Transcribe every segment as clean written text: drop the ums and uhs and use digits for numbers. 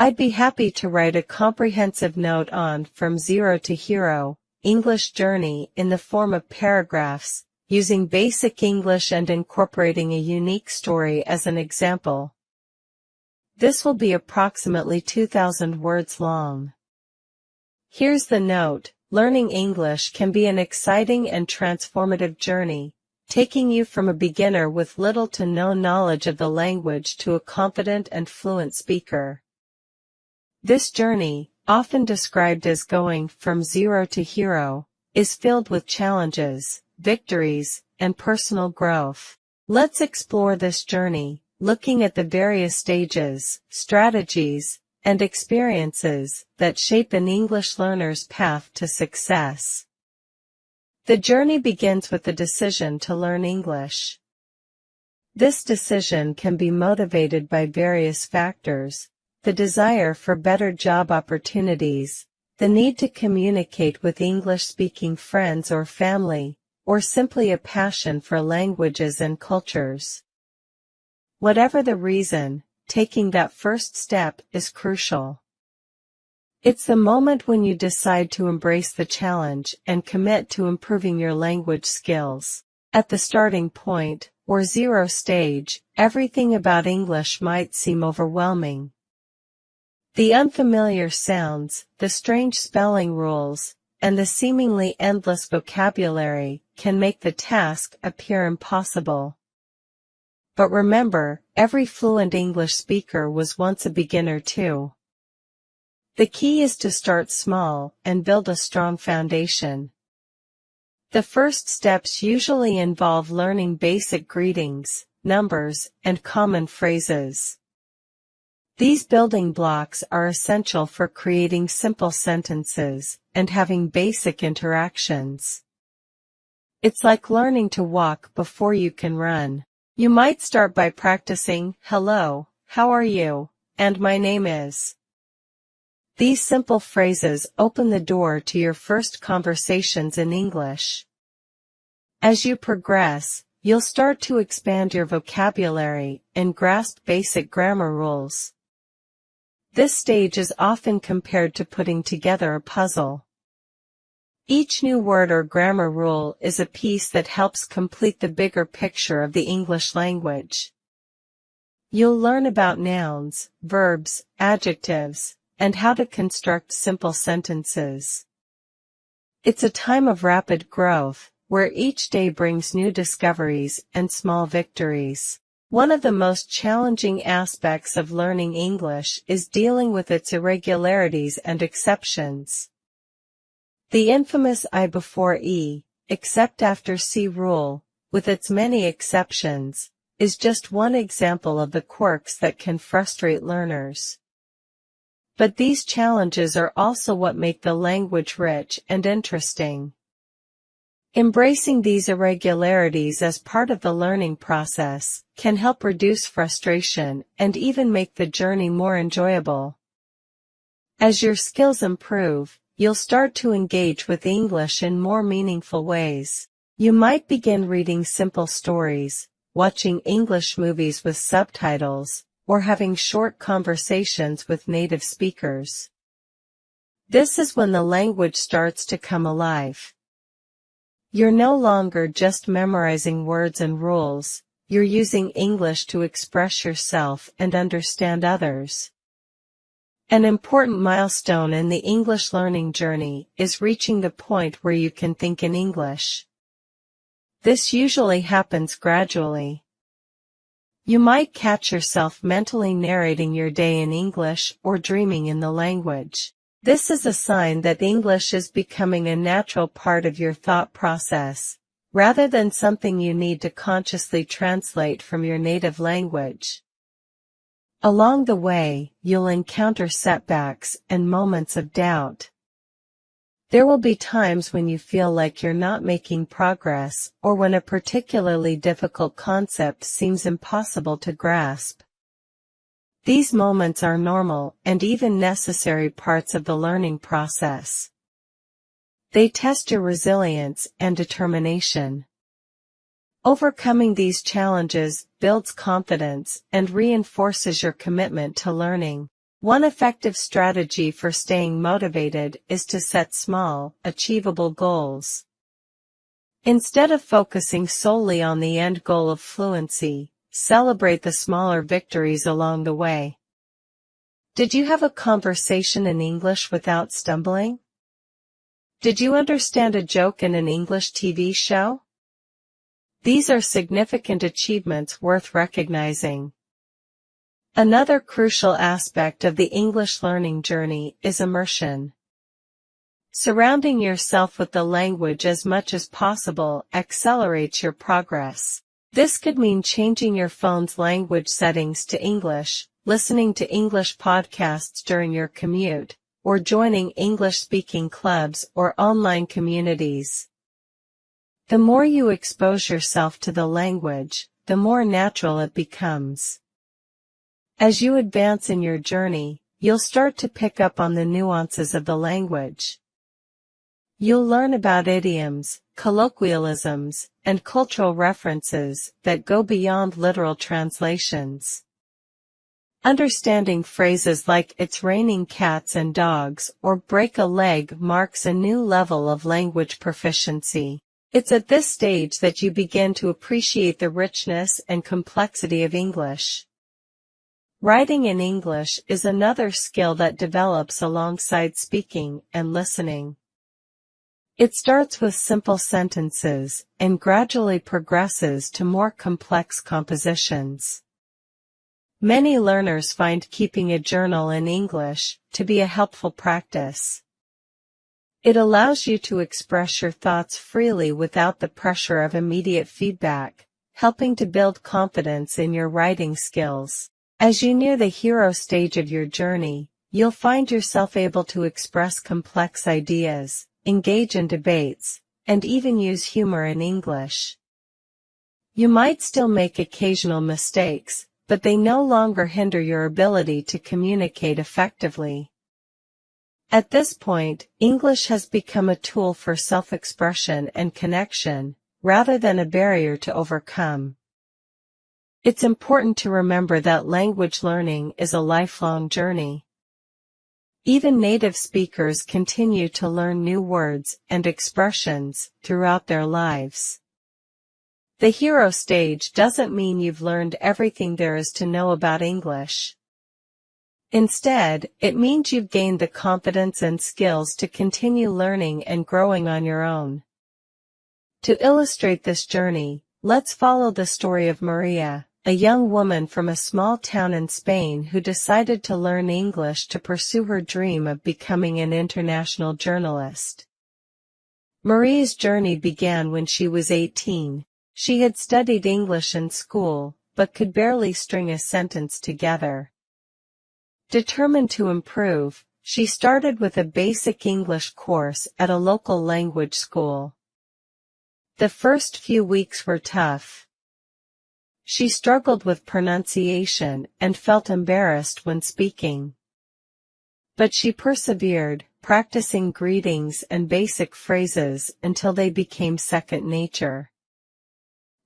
I'd be happy to write a comprehensive note on From Zero to Hero, English Journey in the form of paragraphs, using basic English and incorporating a unique story as an example. This will be approximately 2,000 words long. Here's the note: learning English can be an exciting and transformative journey, taking you from a beginner with little to no knowledge of the language to a confident and fluent speaker. This journey, often described as going from zero to hero, is filled with challenges, victories, and personal growth. Let's explore this journey, looking at the various stages, strategies, and experiences that shape an English learner's path to success. The journey begins with the decision to learn English. This decision can be motivated by various factors: the desire for better job opportunities, the need to communicate with English-speaking friends or family, or simply a passion for languages and cultures. Whatever the reason, taking that first step is crucial. It's the moment when you decide to embrace the challenge and commit to improving your language skills. At the starting point, or zero stage, everything about English might seem overwhelming. The unfamiliar sounds, the strange spelling rules, and the seemingly endless vocabulary can make the task appear impossible. But remember, every fluent English speaker was once a beginner too. The key is to start small and build a strong foundation. The first steps usually involve learning basic greetings, numbers, and common phrases. These building blocks are essential for creating simple sentences and having basic interactions. It's like learning to walk before you can run. You might start by practicing, "Hello, how are you?" and "My name is." These simple phrases open the door to your first conversations in English. As you progress, you'll start to expand your vocabulary and grasp basic grammar rules. This stage is often compared to putting together a puzzle. Each new word or grammar rule is a piece that helps complete the bigger picture of the English language. You'll learn about nouns, verbs, adjectives, and how to construct simple sentences. It's a time of rapid growth, where each day brings new discoveries and small victories. One of the most challenging aspects of learning English is dealing with its irregularities and exceptions. The infamous I before E, except after C rule, with its many exceptions, is just one example of the quirks that can frustrate learners. But these challenges are also what make the language rich and interesting. Embracing these irregularities as part of the learning process can help reduce frustration and even make the journey more enjoyable. As your skills improve, you'll start to engage with English in more meaningful ways. You might begin reading simple stories, watching English movies with subtitles, or having short conversations with native speakers. This is when the language starts to come alive. You're no longer just memorizing words and rules, you're using English to express yourself and understand others. An important milestone in the English learning journey is reaching the point where you can think in English. This usually happens gradually. You might catch yourself mentally narrating your day in English or dreaming in the language. This is a sign that English is becoming a natural part of your thought process, rather than something you need to consciously translate from your native language. Along the way, you'll encounter setbacks and moments of doubt. There will be times when you feel like you're not making progress, or when a particularly difficult concept seems impossible to grasp. These moments are normal and even necessary parts of the learning process. They test your resilience and determination. Overcoming these challenges builds confidence and reinforces your commitment to learning. One effective strategy for staying motivated is to set small, achievable goals. Instead of focusing solely on the end goal of fluency, celebrate the smaller victories along the way. Did you have a conversation in English without stumbling? Did you understand a joke in an English TV show? These are significant achievements worth recognizing. Another crucial aspect of the English learning journey is immersion. Surrounding yourself with the language as much as possible accelerates your progress. This could mean changing your phone's language settings to English, listening to English podcasts during your commute, or joining English-speaking clubs or online communities. The more you expose yourself to the language, the more natural it becomes. As you advance in your journey, you'll start to pick up on the nuances of the language. You'll learn about idioms, colloquialisms, and cultural references that go beyond literal translations. Understanding phrases like "it's raining cats and dogs" or "break a leg" marks a new level of language proficiency. It's at this stage that you begin to appreciate the richness and complexity of English. Writing in English is another skill that develops alongside speaking and listening. It starts with simple sentences and gradually progresses to more complex compositions. Many learners find keeping a journal in English to be a helpful practice. It allows you to express your thoughts freely without the pressure of immediate feedback, helping to build confidence in your writing skills. As you near the hero stage of your journey, you'll find yourself able to express complex ideas, engage in debates, and even use humor in English. You might still make occasional mistakes, but they no longer hinder your ability to communicate effectively. At this point, English has become a tool for self-expression and connection, rather than a barrier to overcome. It's important to remember that language learning is a lifelong journey. Even native speakers continue to learn new words and expressions throughout their lives. The hero stage doesn't mean you've learned everything there is to know about English. Instead, it means you've gained the confidence and skills to continue learning and growing on your own. To illustrate this journey, let's follow the story of Maria, a young woman from a small town in Spain who decided to learn English to pursue her dream of becoming an international journalist. Maria's journey began when she was 18. She had studied English in school, but could barely string a sentence together. Determined to improve, she started with a basic English course at a local language school. The first few weeks were tough. She struggled with pronunciation and felt embarrassed when speaking. But she persevered, practicing greetings and basic phrases until they became second nature.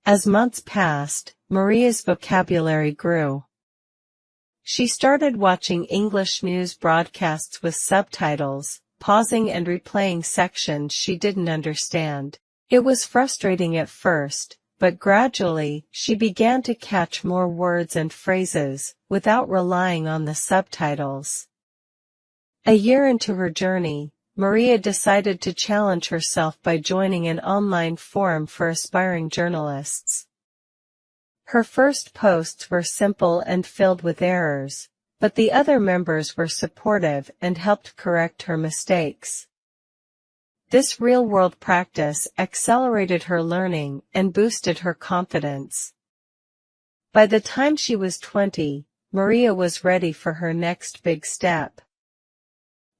As months passed, Maria's vocabulary grew. She started watching English news broadcasts with subtitles, pausing and replaying sections she didn't understand. It was frustrating at first, but gradually, she began to catch more words and phrases, without relying on the subtitles. A year into her journey, Maria decided to challenge herself by joining an online forum for aspiring journalists. Her first posts were simple and filled with errors, but the other members were supportive and helped correct her mistakes. This real-world practice accelerated her learning and boosted her confidence. By the time she was 20, Maria was ready for her next big step.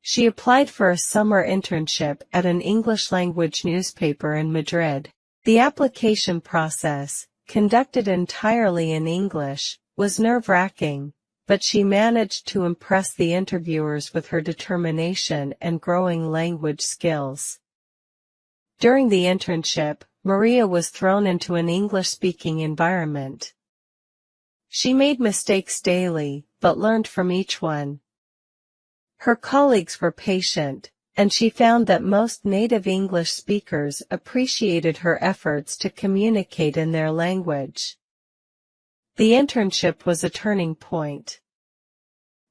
She applied for a summer internship at an English-language newspaper in Madrid. The application process, conducted entirely in English, was nerve-wracking, but she managed to impress the interviewers with her determination and growing language skills. During the internship, Maria was thrown into an English-speaking environment. She made mistakes daily, but learned from each one. Her colleagues were patient, and she found that most native English speakers appreciated her efforts to communicate in their language. The internship was a turning point.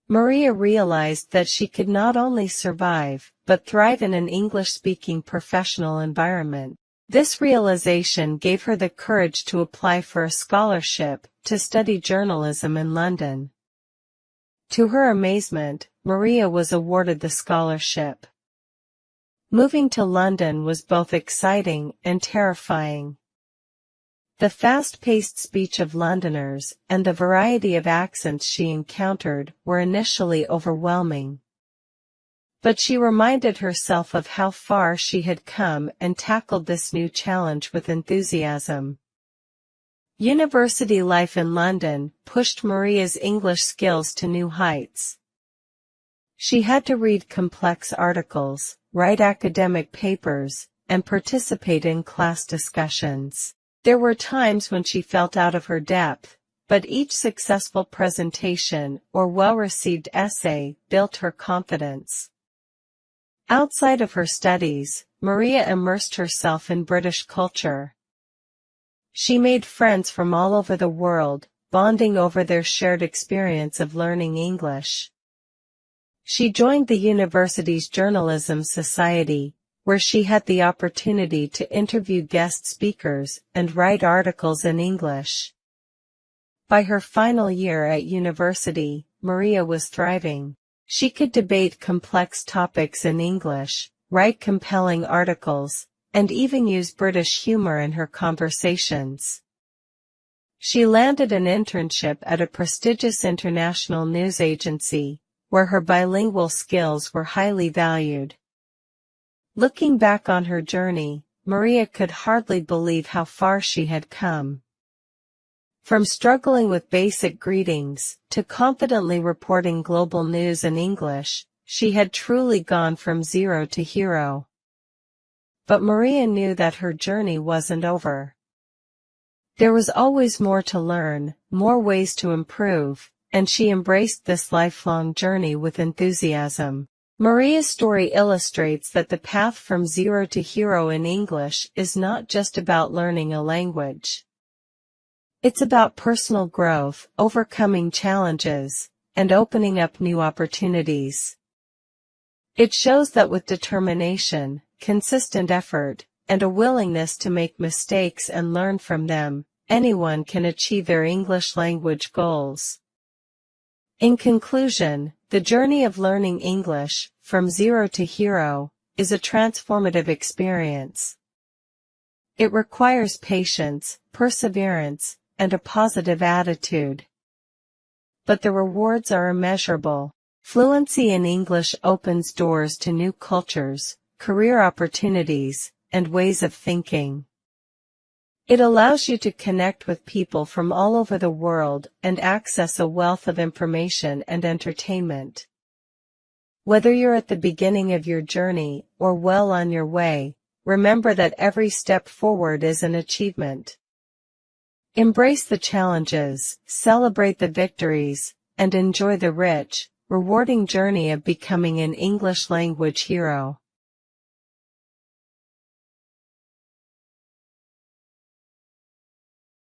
Maria realized that she could not only survive, but thrive in an English-speaking professional environment. This realization gave her the courage to apply for a scholarship to study journalism in London. To her amazement, Maria was awarded the scholarship. Moving to London was both exciting and terrifying. The fast-paced speech of Londoners and the variety of accents she encountered were initially overwhelming. But she reminded herself of how far she had come and tackled this new challenge with enthusiasm. University life in London pushed Maria's English skills to new heights. She had to read complex articles, write academic papers, and participate in class discussions. There were times when she felt out of her depth, but each successful presentation or well-received essay built her confidence. Outside of her studies, Maria immersed herself in British culture. She made friends from all over the world, bonding over their shared experience of learning English. She joined the university's Journalism Society, where she had the opportunity to interview guest speakers and write articles in English. By her final year at university, Maria was thriving. She could debate complex topics in English, write compelling articles, and even use British humor in her conversations. She landed an internship at a prestigious international news agency, where her bilingual skills were highly valued. Looking back on her journey, Maria could hardly believe how far she had come. From struggling with basic greetings to confidently reporting global news in English, she had truly gone from zero to hero. But Maria knew that her journey wasn't over. There was always more to learn, more ways to improve, and she embraced this lifelong journey with enthusiasm. Maria's story illustrates that the path from zero to hero in English is not just about learning a language. It's about personal growth, overcoming challenges, and opening up new opportunities. It shows that with determination, consistent effort, and a willingness to make mistakes and learn from them, anyone can achieve their English language goals. In conclusion, the journey of learning English, from zero to hero, is a transformative experience. It requires patience, perseverance, and a positive attitude. But the rewards are immeasurable. Fluency in English opens doors to new cultures, career opportunities, and ways of thinking. It allows you to connect with people from all over the world and access a wealth of information and entertainment. Whether you're at the beginning of your journey or well on your way, remember that every step forward is an achievement. Embrace the challenges, celebrate the victories, and enjoy the rich, rewarding journey of becoming an English language hero.